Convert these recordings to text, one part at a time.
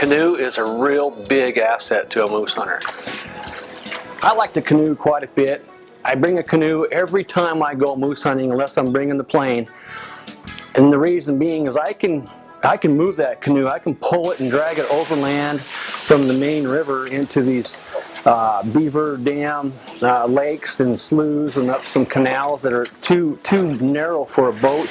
Canoe is a real big asset to a moose hunter. I like the Canoe quite a bit. I bring a canoe every time I go moose hunting unless I'm bringing the plane. And the reason being is I can move that canoe. I can pull it and drag it overland from the main river into these beaver dam lakes and sloughs and up some canals that are too narrow for a boat.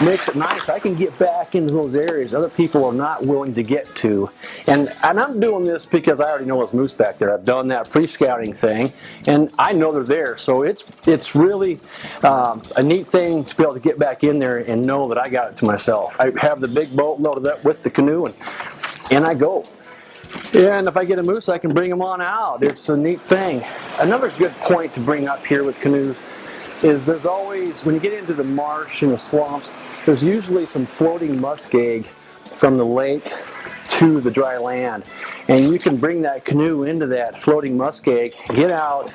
Makes it nice. I can get back into those areas other people are not willing to get to. And I'm doing this because I already know there's moose back there. I've done that pre-scouting thing, and I know they're there. So it's really a neat thing to be able to get back in there and know that I got it to myself. I have the big boat loaded up with the canoe, and I go. And if I get a moose, I can bring them on out. It's a neat thing. Another good point to bring up here with canoes is there's always, when you get into the marsh and the swamps, there's usually some floating muskeg from the lake to the dry land. And you can bring that canoe into that floating muskeg, get out,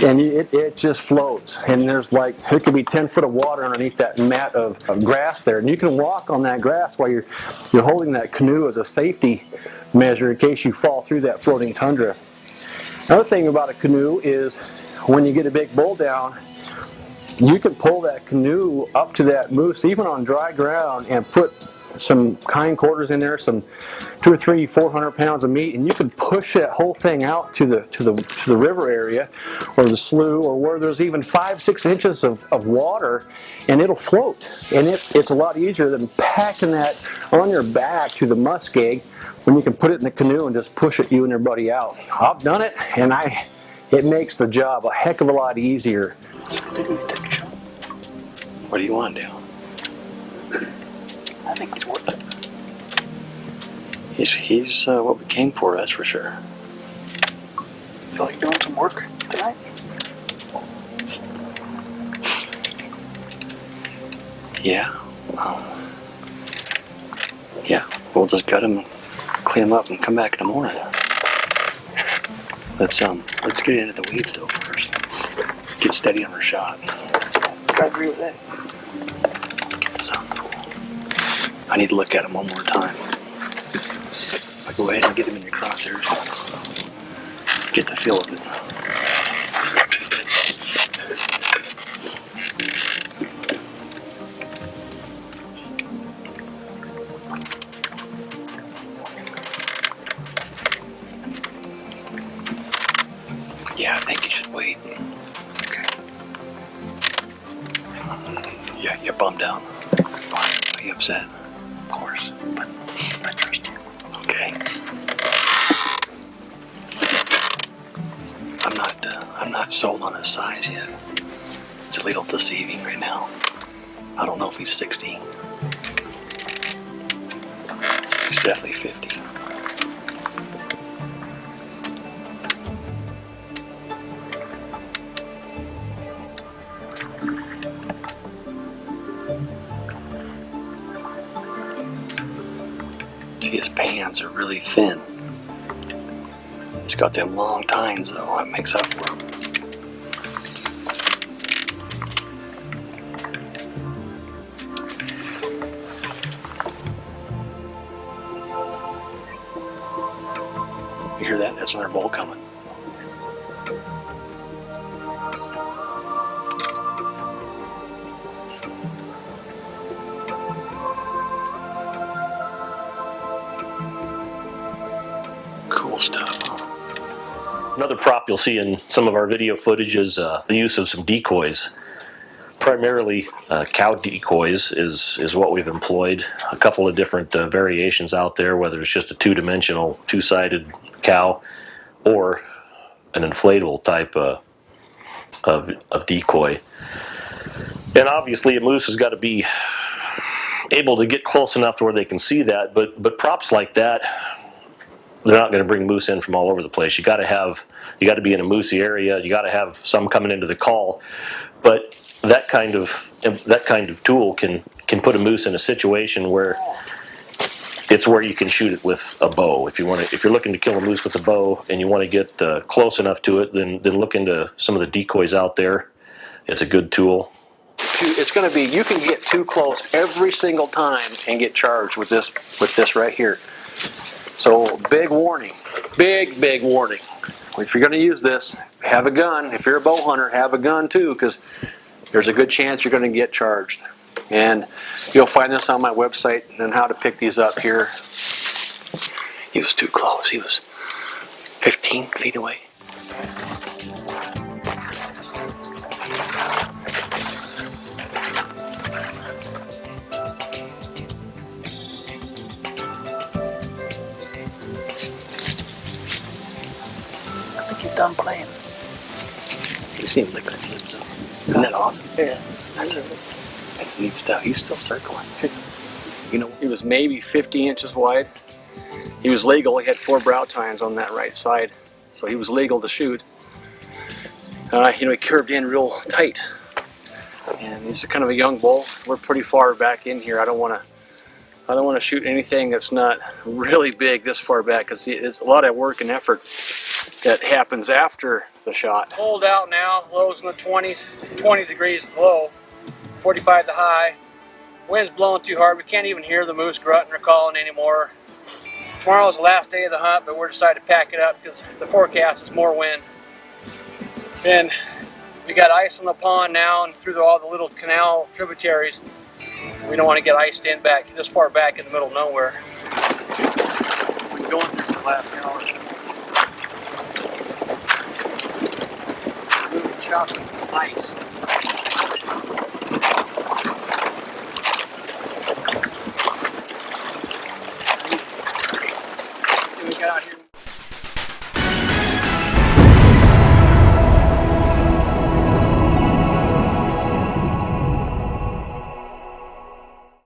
and it just floats. And there's like, it could be 10 foot of water underneath that mat of grass there. And you can walk on that grass while you're holding that canoe as a safety measure in case you fall through that floating tundra. Another thing about a canoe is when you get a big bull down, you can pull that canoe up to that moose, even on dry ground, and put some hindquarters in there, some 200 or 300, 400 pounds of meat, and you can push that whole thing out to the river area, or the slough, or where there's even 5-6 inches of water, and it'll float. And it's a lot easier than packing that on your back through the muskeg when you can put it in the canoe and just push it, you and your buddy, out. I've done it, and it makes the job a heck of a lot easier. What do you want to do? I think he's worth it. He's what we came for, that's for sure. Feel like doing some work tonight? Yeah. Yeah, we'll just gut him, clean him up, and come back in the morning. Let's get into the weeds though first. Get steady on our shot. I agree with that. Get this out. I need to look at him one more time. I go ahead and get him in your crosshairs. Get the feel of it. Yeah, I think you should wait. Okay. Yeah, you're bummed out. Why? Are you upset? Of course, but I trust you. Okay. I'm not sold on his size yet. It's a little deceiving right now. I don't know if he's 60. He's definitely 50. See, his pans are really thin. He's got them long tines though, that makes up for him. You hear that? That's another bull coming. Cool stuff. Another prop you'll see in some of our video footage is the use of some decoys. Primarily cow decoys is what we've employed. A couple of different variations out there, whether it's just a two-dimensional, two-sided cow or an inflatable type of decoy. And obviously a moose has got to be able to get close enough to where they can see that, but props like that, they're not going to bring moose in from all over the place. You got to be in a moosey area. You got to have some coming into the call, but that kind of tool can put a moose in a situation where it's where you can shoot it with a bow. If you're looking to kill a moose with a bow and you want to get close enough to it, then look into some of the decoys out there. It's a good tool. It's going to be, you can get too close every single time and get charged with this right here. So big warning, big warning. If you're going to use this, have a gun. If you're a bow hunter, have a gun too, because there's a good chance you're going to get charged. And you'll find this on my website and how to pick these up here. He was too close. He was 15 feet away. I think he's done playing. He seemed like that. Isn't that awesome? Yeah. That's neat stuff. He's still circling. You know, He was maybe 50 inches wide. He was legal. He had 4 brow tines on that right side, so he was legal to shoot. He curved in real tight. And he's kind of a young bull. We're pretty far back in here. I don't want to shoot anything that's not really big this far back, because it's a lot of work and effort that happens after the shot. Cold out now. Lows in the 20s, 20 degrees low, 45 the high. Wind's blowing too hard. We can't even hear the moose grunting or calling anymore. Tomorrow's the last day of the hunt, but we're decided to pack it up because the forecast is more wind. And we got ice on the pond now and through all the little canal tributaries. We don't want to get iced in back this far back in the middle of nowhere. We've been going through for the last hour. Moving chocolate ice.